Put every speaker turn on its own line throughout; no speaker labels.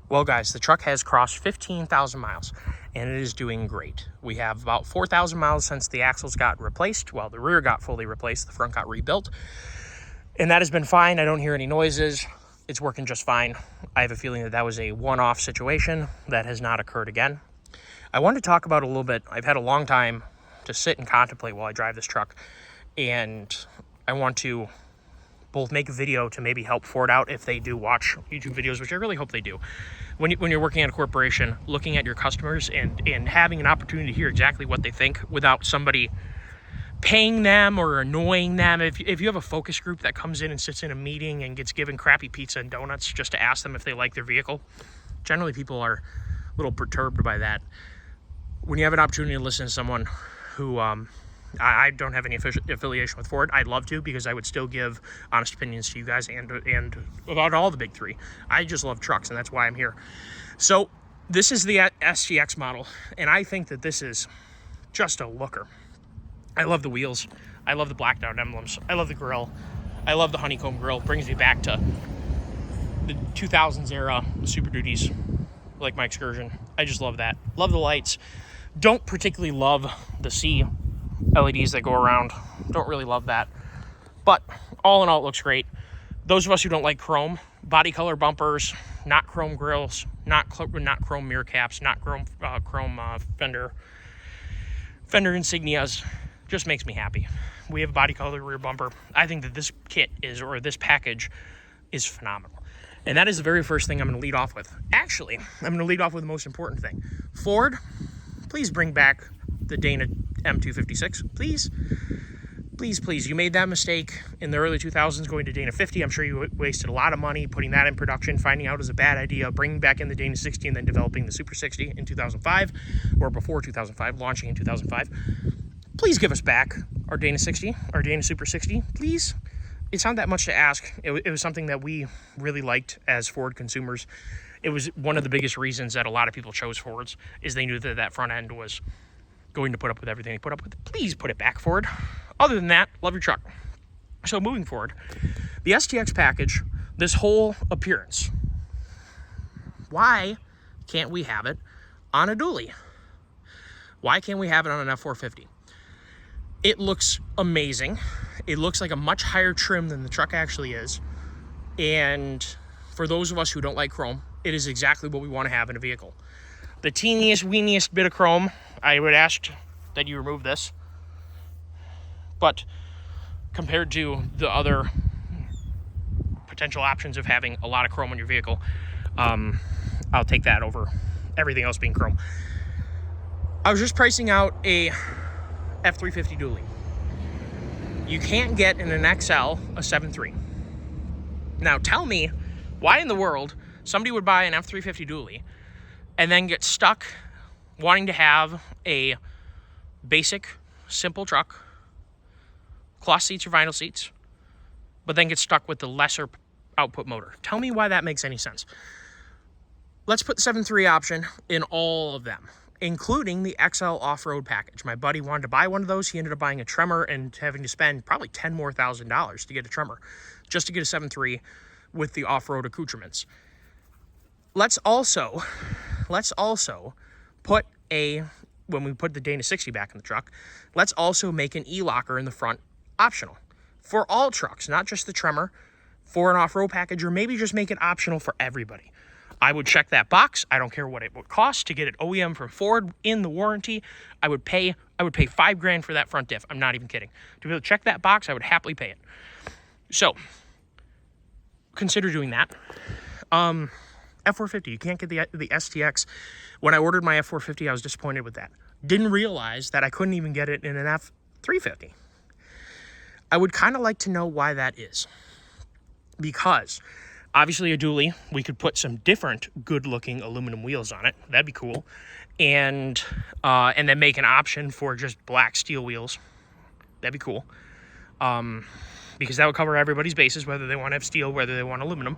Well, guys, the truck has crossed 15,000 miles, and it is doing great. We have about 4,000 miles since the axles got replaced. Well, the rear got fully replaced, the front got rebuilt, and that has been fine. I don't hear any noises. It's working just fine. I have a feeling that that was a one-off situation that has not occurred again. I wanted to talk about a little bit. I've had a long time to sit and contemplate while I drive this truck, and I want to both make a video to maybe help Ford out if they do watch YouTube videos, which I really hope they do. When you're working at a corporation, looking at your customers and having an opportunity to hear exactly what they think without somebody paying them or annoying them. If you have a focus group that comes in and sits in a meeting and gets given crappy pizza and donuts just to ask them if they like their vehicle, generally people are a little perturbed by that. When you have an opportunity to listen to someone who I don't have any affiliation with Ford. I'd love to, because I would still give honest opinions to you guys and about all the big three. I just love trucks, and that's why I'm here. So this is the SGX model, and I think that this is just a looker. I love the wheels. I love the blacked out emblems. I love the grille. I love the honeycomb grille. It brings me back to the 2000s era Superduties, like my Excursion. I just love that. Love the lights. Don't particularly love the C LEDs that go around. Don't really love that. But all in all, it looks great. Those of us who don't like chrome, body color bumpers, not chrome grills, not chrome mirror caps, not chrome fender insignias, just makes me happy. We have a body color rear bumper. I think that this this package is phenomenal. And that is the very first thing I'm going to lead off with. Actually, I'm going to lead off with the most important thing. Ford, please bring back the Dana M256, please. Please, please. You made that mistake in the early 2000s going to Dana 50. I'm sure you wasted a lot of money putting that in production, finding out it was a bad idea, bringing back in the Dana 60, and then developing the Super 60 in 2005, or before 2005, launching in 2005. Please give us back our Dana 60, our Dana Super 60, please. It's not that much to ask. It was something that we really liked as Ford consumers. It was one of the biggest reasons that a lot of people chose Fords, is they knew that that front end was going to put up with everything they put up with. Please put it back, Ford. Other than that, love your truck. So moving forward, the STX package, this whole appearance, why can't we have it on a dually? Why can't we have it on an F450? It looks amazing. It looks like a much higher trim than the truck actually is. And for those of us who don't like chrome, it is exactly what we want to have in a vehicle. The teeniest, weeniest bit of chrome, I would ask that you remove this. But compared to the other potential options of having a lot of chrome on your vehicle, I'll take that over everything else being chrome. I was just pricing out a F350 dually. You can't get in an XL a 7.3. Now tell me why in the world somebody would buy an F350 dually and then get stuck wanting to have a basic, simple truck, cloth seats or vinyl seats, but then get stuck with the lesser output motor. Tell me why that makes any sense. Let's put the 7.3 option in all of them, including the XL off-road package. My buddy wanted to buy one of those. He ended up buying a Tremor and having to spend probably $10,000 more to get a Tremor, just to get a 7.3 with the off-road accoutrements. Let's also put when we put the Dana 60 back in the truck, let's also make an e-locker in the front optional for all trucks, not just the Tremor, for an off-road package, or maybe just make it optional for everybody. I would check that box. I don't care what it would cost to get it OEM from Ford in the warranty. I would pay $5,000 for that front diff. I'm not even kidding. To be able to check that box, I would happily pay it. So consider doing that. F450, you can't get the STX. When I ordered my F450, I was disappointed with that. Didn't realize that I couldn't even get it in an F350. I would kind of like to know why that is. Because obviously a dually, we could put some different good-looking aluminum wheels on it. That'd be cool. And then make an option for just black steel wheels. That'd be cool. Because that would cover everybody's bases, whether they want to have steel, whether they want aluminum.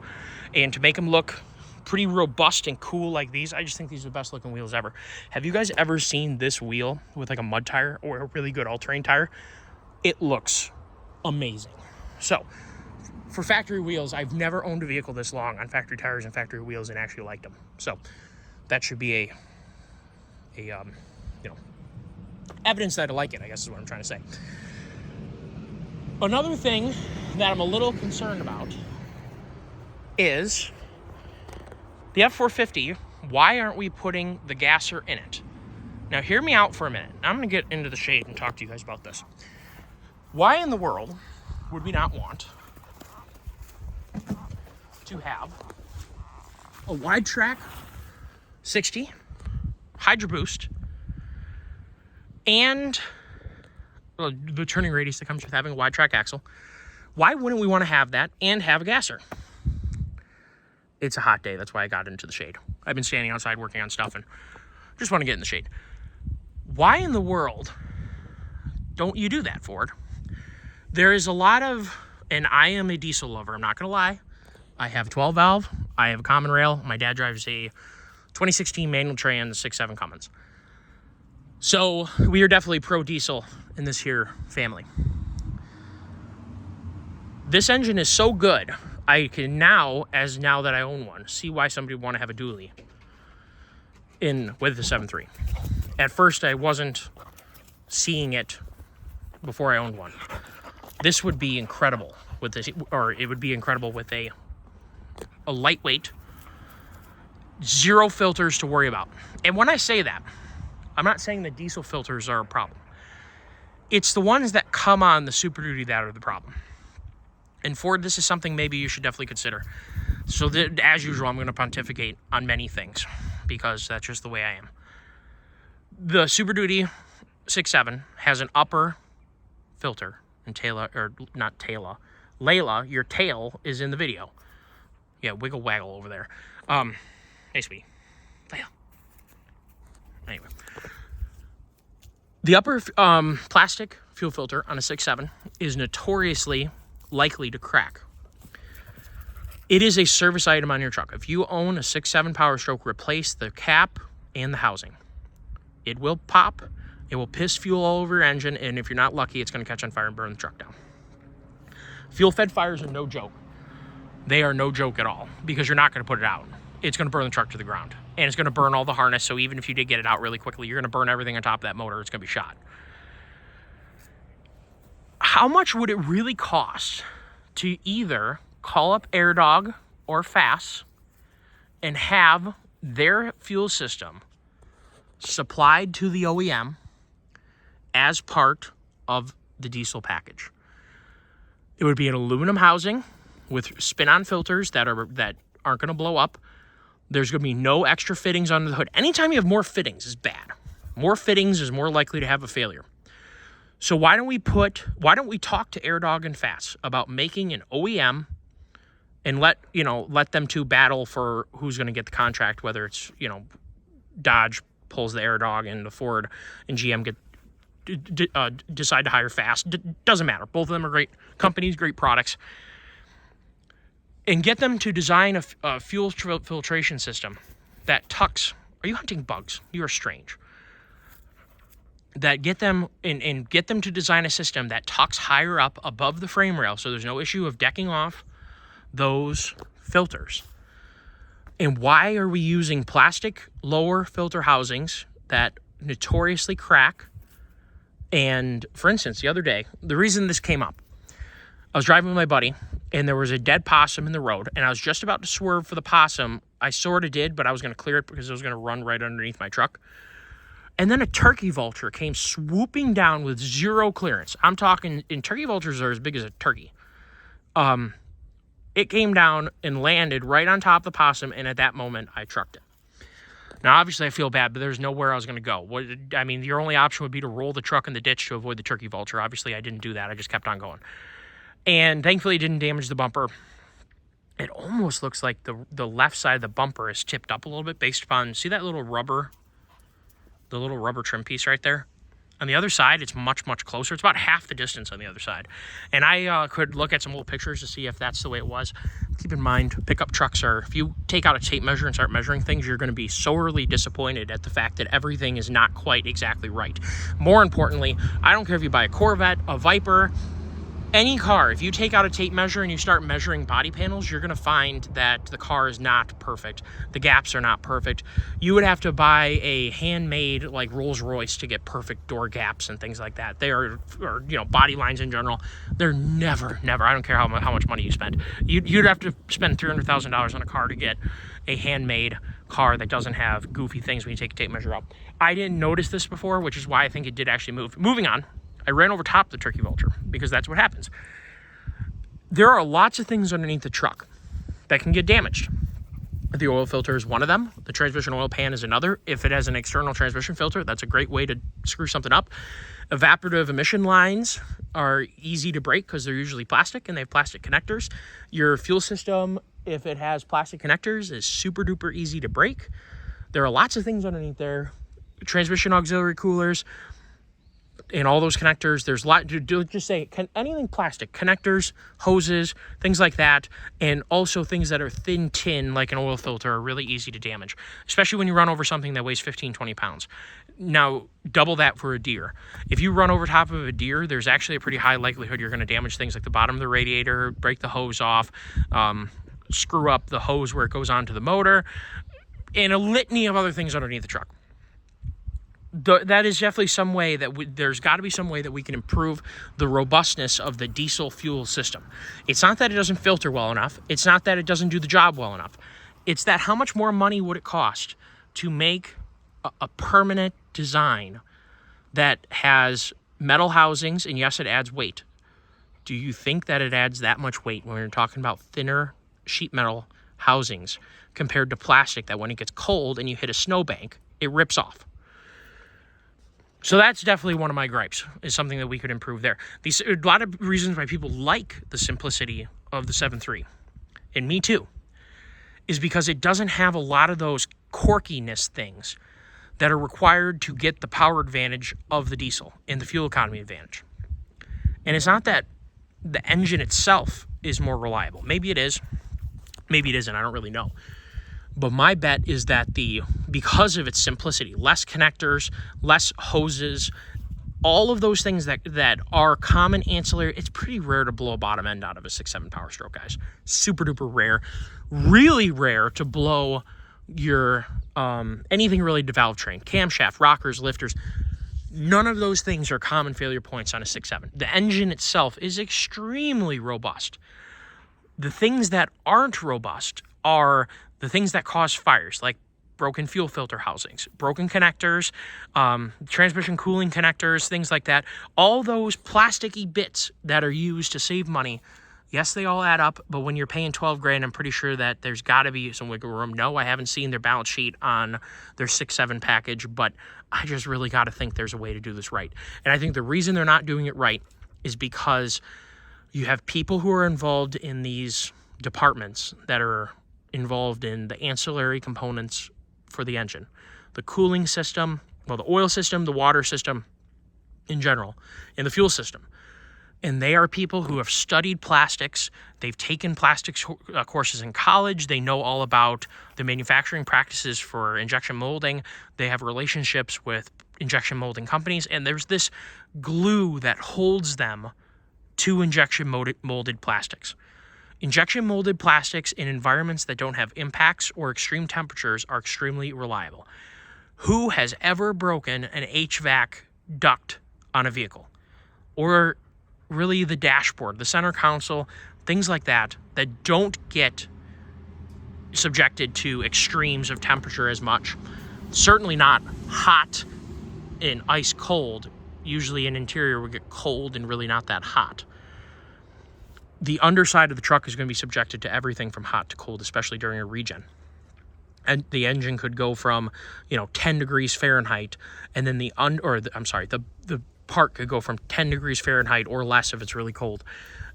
And to make them look pretty robust and cool like these, I just think these are the best looking wheels ever. Have you guys ever seen this wheel with like a mud tire or a really good all-terrain tire? It looks amazing. So for factory wheels, I've never owned a vehicle this long on factory tires and factory wheels and actually liked them. So that should be evidence that I like it, I guess is what I'm trying to say. Another thing that I'm a little concerned about is the F450. Why aren't we putting the gasser in it? Now, hear me out for a minute. I'm going to get into the shade and talk to you guys about this. Why in the world would we not want to have a wide track 60 Hydro Boost and the turning radius that comes with having a wide track axle? Why wouldn't we want to have that and have a gasser? It's a hot day. That's why I got into the shade. I've been standing outside working on stuff and just want to get in the shade. Why in the world don't you do that, Ford? There is a lot of, and I am a diesel lover, I'm not going to lie. I have a 12 valve. I have a common rail. My dad drives a 2016 manual trans 6.7 Cummins. So we are definitely pro diesel in this here family. This engine is so good, I can now that I own one, see why somebody would want to have a dually with the 7.3. At first, I wasn't seeing it before I owned one. This would be incredible with this, or it would be incredible with a lightweight, zero filters to worry about. And when I say that, I'm not saying that diesel filters are a problem. It's the ones that come on the Superduty that are the problem. And Ford, this is something maybe you should definitely consider. So as usual, I'm going to pontificate on many things because that's just the way I am. The Superduty 6.7 has an upper filter, and Layla, your tail is in the video. Yeah, wiggle waggle over there. Hey, sweetie. Layla. Anyway. The upper plastic fuel filter on a 6.7 is notoriously likely to crack. It is a service item on your truck. If you own a 6.7 Power Stroke, replace the cap and the housing. It will pop, it will piss fuel all over your engine, and if you're not lucky, it's going to catch on fire and burn the truck down. Fuel-fed fires are no joke. They are no joke at all, because you're not going to put it out. It's going to burn the truck to the ground, and it's going to burn all the harness, so even if you did get it out really quickly, you're going to burn everything on top of that motor. It's going to be shot. How much would it really cost to either call up AirDog or FASS and have their fuel system supplied to the OEM as part of the diesel package? It would be an aluminum housing with spin-on filters that aren't going to blow up. There's going to be no extra fittings under the hood. Anytime you have more fittings is bad. More fittings is more likely to have a failure. So why don't we talk to AirDog and FASS about making an OEM and let them two battle for who's going to get the contract, whether it's, Dodge pulls the AirDog and the Ford and GM decide to hire FASS. Doesn't matter. Both of them are great companies, great products. And get them to design a fuel filtration system that tucks. Are you hunting bugs? You are strange. That get them to design a system that tucks higher up above the frame rail, so there's no issue of decking off those filters. And why are we using plastic lower filter housings that notoriously crack? And for instance, the other day, the reason this came up, I was driving with my buddy, and there was a dead possum in the road, and I was just about to swerve for the possum. I sort of did, but I was going to clear it because it was going to run right underneath my truck. And then a turkey vulture came swooping down with zero clearance. I'm talking, and turkey vultures are as big as a turkey. It came down and landed right on top of the possum, and at that moment, I trucked it. Now, obviously, I feel bad, but there's nowhere I was going to go. Your only option would be to roll the truck in the ditch to avoid the turkey vulture. Obviously, I didn't do that. I just kept on going. And thankfully, it didn't damage the bumper. It almost looks like the left side of the bumper is tipped up a little bit based upon, see that little rubber, the little rubber trim piece right there? On the other side, it's much, much closer. It's about half the distance on the other side. And I could look at some old pictures to see if that's the way it was. Keep in mind, pickup trucks are, if you take out a tape measure and start measuring things, you're going to be sorely disappointed at the fact that everything is not quite exactly right. More importantly, I don't care if you buy a Corvette, a Viper, Any car, if you take out a tape measure and you start measuring body panels, you're going to find that the car is not perfect. The gaps are not perfect. You would have to buy a handmade like Rolls Royce to get perfect door gaps and things like that. They are, or body lines in general, they're never, I don't care how much money you spend. You'd have to spend $300,000 on a car to get a handmade car that doesn't have goofy things when you take a tape measure up. I didn't notice this before, which is why I think it did actually move. Moving on. I ran over top of the turkey vulture because that's what happens. There are lots of things underneath the truck that can get damaged. The oil filter is one of them. The transmission oil pan is another. If it has an external transmission filter, that's a great way to screw something up. Evaporative emission lines are easy to break because they're usually plastic and they have plastic connectors. Your fuel system, if it has plastic connectors, is super duper easy to break. There are lots of things underneath there. Transmission auxiliary coolers, and all those connectors, there's a lot to do. Just say anything plastic, connectors, hoses, things like that, and also things that are thin tin like an oil filter are really easy to damage, especially when you run over something that weighs 15, 20 pounds. Now, double that for a deer. If you run over top of a deer, there's actually a pretty high likelihood you're going to damage things like the bottom of the radiator, break the hose off, screw up the hose where it goes onto the motor, and a litany of other things underneath the truck. That is definitely some way that there's got to be some way that we can improve the robustness of the diesel fuel system. It's not that it doesn't filter well enough. It's not that it doesn't do the job well enough. It's that how much more money would it cost to make a permanent design that has metal housings, and yes, it adds weight. Do you think that it adds that much weight when we're talking about thinner sheet metal housings compared to plastic that when it gets cold and you hit a snowbank, it rips off? So that's definitely one of my gripes, is something that we could improve there. A lot of reasons why people like the simplicity of the 7.3, and me too, is because it doesn't have a lot of those quirkiness things that are required to get the power advantage of the diesel and the fuel economy advantage. And it's not that the engine itself is more reliable. Maybe it is. Maybe it isn't. I don't really know. But my bet is that because of its simplicity, less connectors, less hoses, all of those things that are common ancillary, it's pretty rare to blow a bottom end out of a 6.7 Power Stroke, guys. Super duper rare. Really rare to blow your anything related to valve train, camshaft, rockers, lifters. None of those things are common failure points on a 6.7. The engine itself is extremely robust. The things that aren't robust are the things that cause fires, like broken fuel filter housings, broken connectors, transmission cooling connectors, things like that. All those plasticky bits that are used to save money, yes, they all add up, but when you're paying $12,000, I'm pretty sure that there's got to be some wiggle room. No, I haven't seen their balance sheet on their 6.7 package, but I just really got to think there's a way to do this right. And I think the reason they're not doing it right is because you have people who are involved in these departments that are involved in the ancillary components for the engine, the cooling system, well, the oil system, the water system in general, and the fuel system. And they are people who have studied plastics. They've taken plastics courses in college. They know all about the manufacturing practices for injection molding. They have relationships with injection molding companies, and there's this glue that holds them to injection molded plastics. Injection molded plastics in environments that don't have impacts or extreme temperatures are extremely reliable. Who has ever broken an HVAC duct on a vehicle? Or really the dashboard, the center console, things like that don't get subjected to extremes of temperature as much. Certainly not hot and ice cold. Usually an interior would get cold and really not that hot. The underside of the truck is going to be subjected to everything from hot to cold, especially during a regen. And the engine could go from, 10 degrees Fahrenheit, and then the part could go from 10 degrees Fahrenheit or less if it's really cold,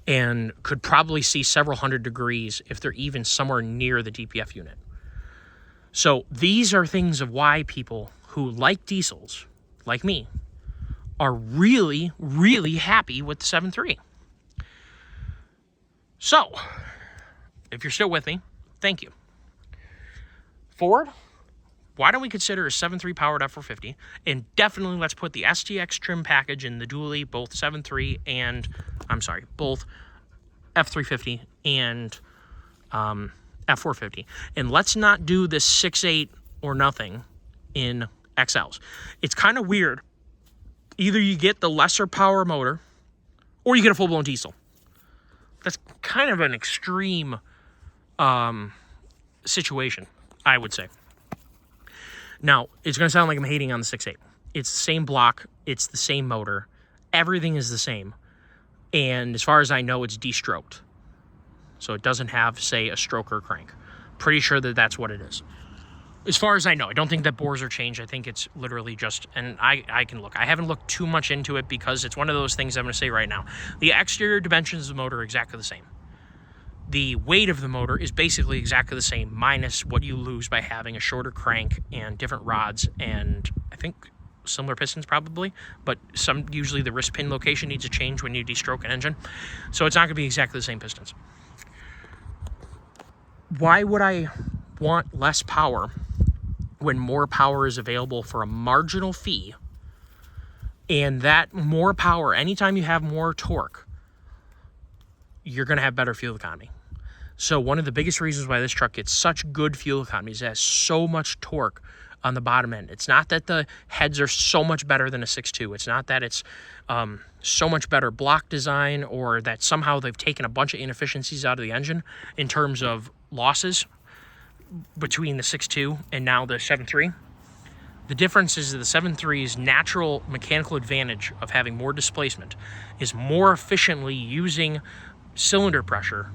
and could probably see several hundred degrees if they're even somewhere near the DPF unit. So these are things of why people who like diesels, like me, are really, really happy with the 7.3. So, if you're still with me, thank you. Ford, why don't we consider a 7.3 powered F450? And definitely let's put the STX trim package in the dually, both 7.3 and, both F350 and F450. And let's not do this 6.8 or nothing in XLs. It's kind of weird. Either you get the lesser power motor or you get a full-blown diesel. That's kind of an extreme situation, I would say. Now, it's going to sound like I'm hating on the 6.8. It's the same block. It's the same motor. Everything is the same. And as far as I know, it's de-stroked. So it doesn't have, say, a stroker crank. Pretty sure that that's what it is. As far as I know, I don't think that bores are changed. I think it's literally just, and I can look. I haven't looked too much into it because it's one of those things I'm going to say right now. The exterior dimensions of the motor are exactly the same. The weight of the motor is basically exactly the same, minus what you lose by having a shorter crank and different rods, and I think similar pistons probably, but usually the wrist pin location needs to change when you de-stroke an engine. So it's not going to be exactly the same pistons. Why would I want less power when more power is available for a marginal fee? And that more power, anytime you have more torque, you're going to have better fuel economy. So one of the biggest reasons why this truck gets such good fuel economy is it has so much torque on the bottom end. It's not that the heads are so much better than a 6.2. It's not that it's so much better block design, or that somehow they've taken a bunch of inefficiencies out of the engine in terms of losses between the 6.2 and now the 7.3. The difference is that the 7.3's natural mechanical advantage of having more displacement is more efficiently using cylinder pressure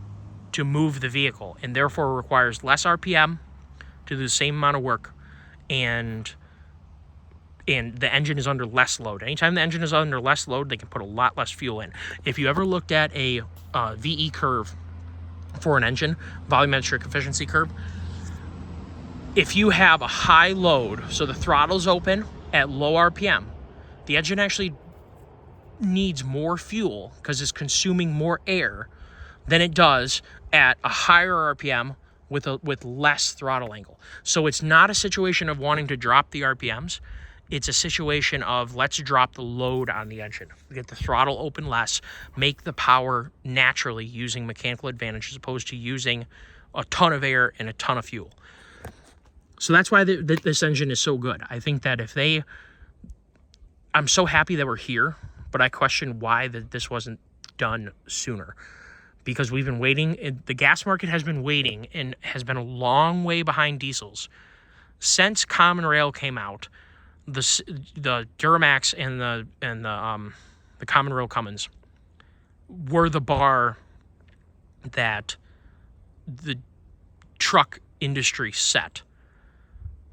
to move the vehicle, and therefore requires less RPM to do the same amount of work, and the engine is under less load. Anytime the engine is under less load, they can put a lot less fuel in. If you ever looked at a VE curve for an engine, volumetric efficiency curve, if you have a high load, so the throttle's open at low RPM, the engine actually needs more fuel because it's consuming more air than it does at a higher RPM with less throttle angle. So it's not a situation of wanting to drop the RPMs. It's a situation of let's drop the load on the engine, get the throttle open less, make the power naturally using mechanical advantage as opposed to using a ton of air and a ton of fuel. So that's why this engine is so good. I think that I'm so happy that we're here, but I question why this wasn't done sooner. Because we've been waiting, the gas market has been waiting and has been a long way behind diesels. Since Common Rail came out, the Duramax and the Common Rail Cummins were the bar that the truck industry set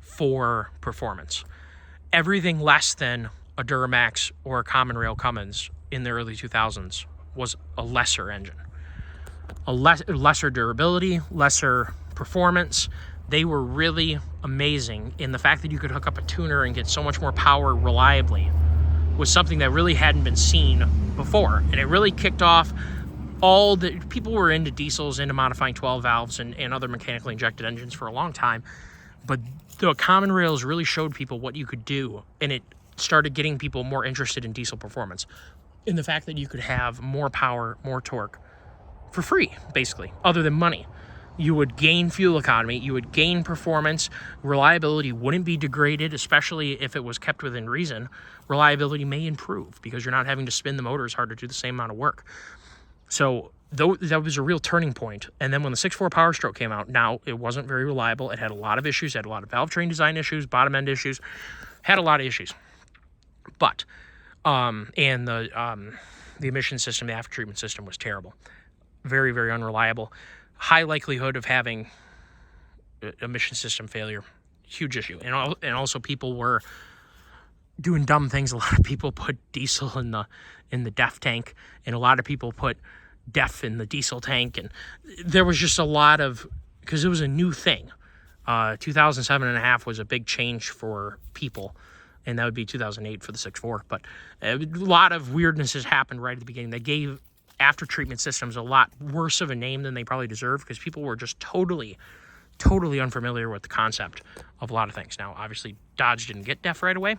for performance. Everything less than a Duramax or a Common Rail Cummins in the early 2000s was a lesser engine. Lesser durability, lesser performance. They were really amazing, and the fact that you could hook up a tuner and get so much more power reliably was something that really hadn't been seen before. And it really kicked off all the people were into diesels, into modifying 12 valves and other mechanically injected engines for a long time. But the Common Rails really showed people what you could do, and it started getting people more interested in diesel performance. In the fact that you could have more power, more torque for free, basically, other than money. You would gain fuel economy, you would gain performance, reliability wouldn't be degraded, especially if it was kept within reason. Reliability may improve because you're not having to spin the motors hard to do the same amount of work. So that was a real turning point. And then when the 6.4 Power Stroke came out, now it wasn't very reliable. It had a lot of issues, had a lot of valve train design issues, bottom end issues, had a lot of issues. But, and the emission system, the after treatment system was terrible. Very, very unreliable. High likelihood of having emission system failure. Huge issue. And also people were doing dumb things. A lot of people put diesel in the DEF tank, and a lot of people put DEF in the diesel tank. And there was just a lot of, because it was a new thing. 2007.5 was a big change for people, and that would be 2008 for the 6.4. But a lot of weirdnesses happened right at the beginning that gave after treatment systems a lot worse of a name than they probably deserve, because people were just totally totally unfamiliar with the concept of a lot of things. Now, obviously, Dodge didn't get DEF right away.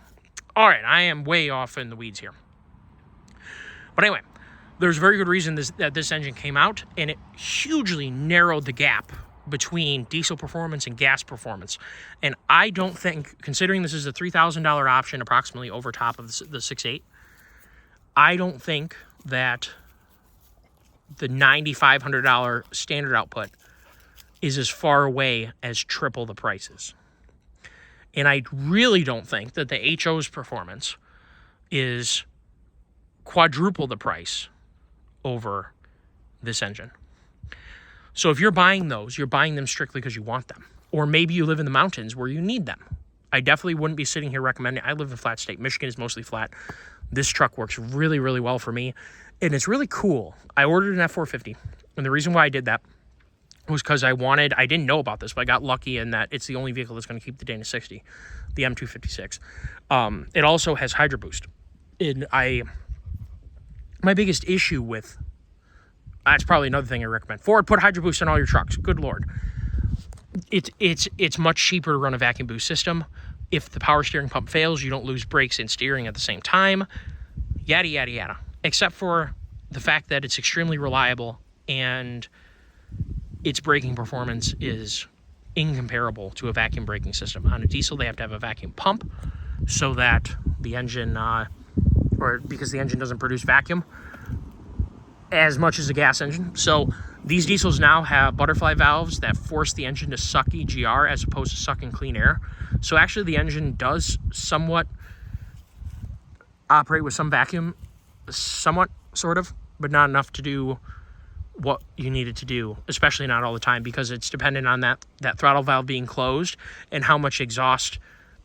All right, I am way off in the weeds here. But anyway, there's a very good reason that this engine came out, and it hugely narrowed the gap between diesel performance and gas performance. And I don't think, considering this is a $3,000 option approximately over top of the 6.8, I don't think that the $9,500 standard output is as far away as triple the prices. And I really don't think that the HO's performance is quadruple the price over this engine. So if you're buying those, you're buying them strictly because you want them. Or maybe you live in the mountains where you need them. I definitely wouldn't be sitting here recommending. I live in a flat state. Michigan is mostly flat. This truck works really, really well for me. And it's really cool. I ordered an F450. And the reason why I did that was because I didn't know about this, but I got lucky in that it's the only vehicle that's going to keep the Dana 60, the M256. It also has Hydro Boost. And my biggest issue with, that's probably another thing I recommend. Ford, put Hydro Boost in all your trucks. Good Lord. It's much cheaper to run a vacuum boost system. If the power steering pump fails, you don't lose brakes and steering at the same time. Yada, yada, yada. Except for the fact that it's extremely reliable and its braking performance is incomparable to a vacuum braking system. On a diesel, they have to have a vacuum pump so that the engine, because the engine doesn't produce vacuum as much as a gas engine. So these diesels now have butterfly valves that force the engine to suck EGR as opposed to sucking clean air. So actually the engine does somewhat operate with some vacuum, somewhat, sort of, but not enough to do what you need it to do, especially not all the time, because it's dependent on that throttle valve being closed and how much exhaust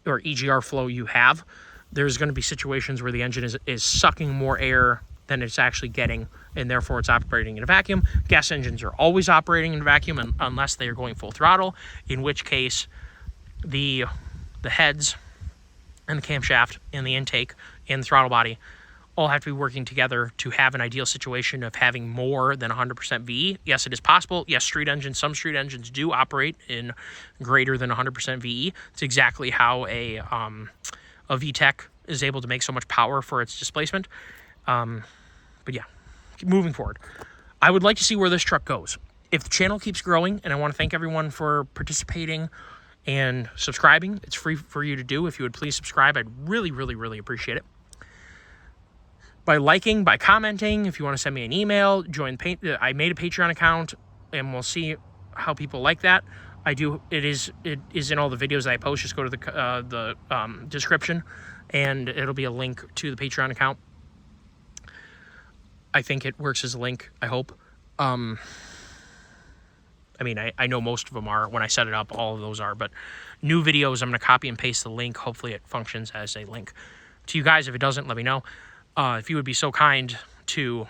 or EGR flow you have. There's going to be situations where the engine is sucking more air than it's actually getting, and therefore it's operating in a vacuum. Gas engines are always operating in a vacuum unless they are going full throttle, in which case the heads and the camshaft and the intake and the throttle body all have to be working together to have an ideal situation of having more than 100% VE. Yes, it is possible. Yes, some street engines do operate in greater than 100% VE. It's exactly how a VTEC is able to make so much power for its displacement. But yeah, moving forward, I would like to see where this truck goes. If the channel keeps growing, and I want to thank everyone for participating and subscribing. It's free for you to do. If you would please subscribe, I'd really, really, really appreciate it. By liking, by commenting, if you want to send me an email, I made a Patreon account, and we'll see how people like that. It is in all the videos that I post. Just go to the description, and it'll be a link to the Patreon account. I think it works as a link, I hope. I mean, I know most of them are. When I set it up, all of those are. But new videos, I'm going to copy and paste the link. Hopefully it functions as a link to you guys. If it doesn't, let me know. If you would be so kind to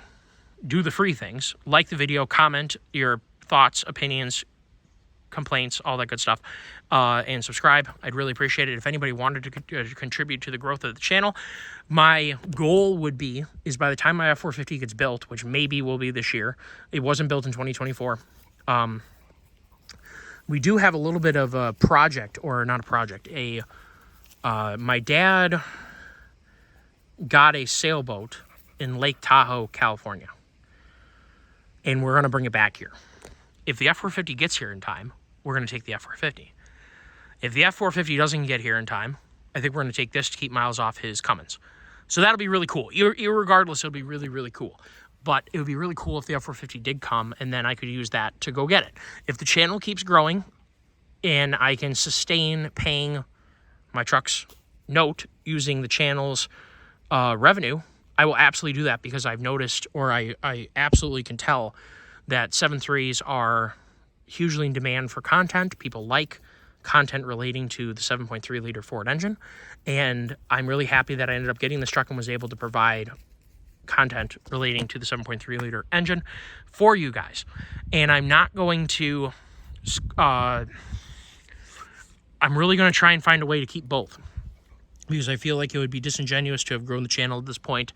do the free things, like the video, comment your thoughts, opinions, complaints, all that good stuff, and subscribe. I'd really appreciate it. If anybody wanted to contribute to the growth of the channel, my goal is by the time my F450 gets built, which maybe will be this year, it wasn't built in 2024, we do have a little bit of a project, or not a project, my dad got a sailboat in Lake Tahoe, California, and we're going to bring it back here. If the F450 gets here in time, we're going to take the F450. If the F450 doesn't get here in time, I think we're going to take this to keep miles off his Cummins. So that'll be really cool. Irregardless, it'll be really, really cool. But it would be really cool if the F450 did come, and then I could use that to go get it. If the channel keeps growing and I can sustain paying my truck's note using the channel's revenue, I will absolutely do that, because I've noticed, or I absolutely can tell, that 7.3s are hugely in demand for content. People like content relating to the 7.3 liter Ford engine, and I'm really happy that I ended up getting this truck and was able to provide content relating to the 7.3 liter engine for you guys. And I'm not going to I'm really going to try and find a way to keep both, because I feel like it would be disingenuous to have grown the channel at this point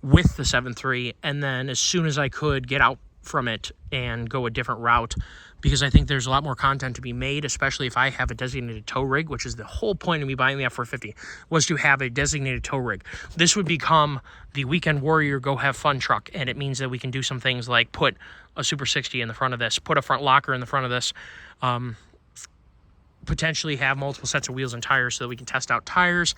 with the 7.3, and then as soon as I could get out from it and go a different route, because I think there's a lot more content to be made, especially if I have a designated tow rig, which is the whole point of me buying the F450, was to have a designated tow rig. This would become the weekend warrior go have fun truck, and it means that we can do some things like put a Super 60 in the front of this, put a front locker in the front of this, potentially have multiple sets of wheels and tires so that we can test out tires.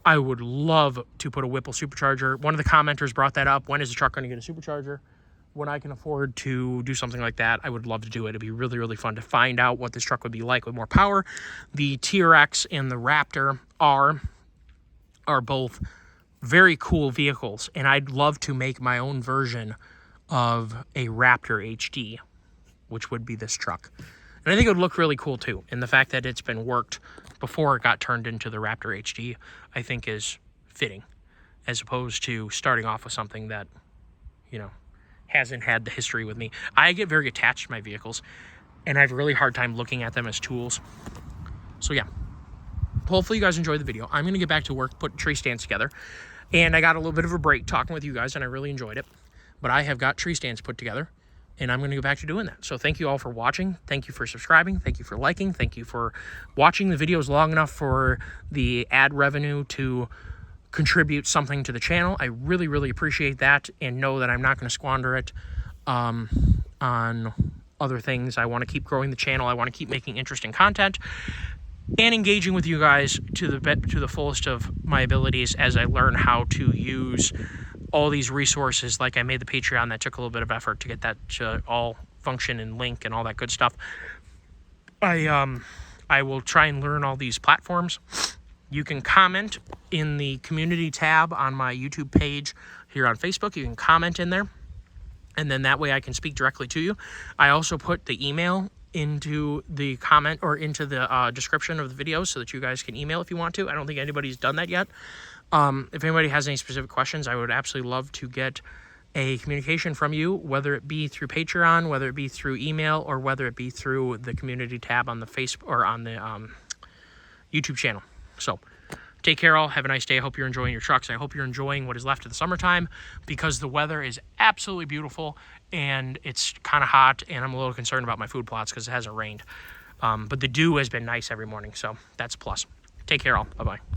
I would love to put a Whipple supercharger. One of the commenters brought that up. When is the truck going to get a supercharger? When I can afford to do something like that, I would love to do it. It'd be really, really fun to find out what this truck would be like with more power. The TRX and the Raptor are both very cool vehicles, and I'd love to make my own version of a Raptor HD, which would be this truck. And I think it would look really cool too. And the fact that it's been worked before it got turned into the Raptor HD, I think is fitting, as opposed to starting off with something that, you know, hasn't had the history with me. I get very attached to my vehicles, and I have a really hard time looking at them as tools. So yeah, hopefully you guys enjoyed the video. I'm going to get back to work, put tree stands together, and I got a little bit of a break talking with you guys, and I really enjoyed it. But I have got tree stands put together, and I'm going to go back to doing that. So thank you all for watching. Thank you for subscribing. Thank you for liking. Thank you for watching the videos long enough for the ad revenue to contribute something to the channel. I really, really appreciate that, and know that I'm not going to squander it on other things. I want to keep growing the channel. I want to keep making interesting content and engaging with you guys to the fullest of my abilities as I learn how to use all these resources. Like I made the Patreon, that took a little bit of effort to get that to all function and link and all that good stuff. I will try and learn all these platforms. You can comment in the community tab on my YouTube page here on Facebook. You can comment in there, and then that way I can speak directly to you. I also put the email into the comment or into the description of the video so that you guys can email if you want to. I don't think anybody's done that yet. If anybody has any specific questions, I would absolutely love to get a communication from you, whether it be through Patreon, whether it be through email, or whether it be through the community tab on the Facebook or on the YouTube channel. So take care all. Have a nice day. I hope you're enjoying your trucks. I hope you're enjoying what is left of the summertime, because the weather is absolutely beautiful and it's kind of hot, and I'm a little concerned about my food plots because it hasn't rained. But the dew has been nice every morning, so that's a plus. Take care all. Bye-bye.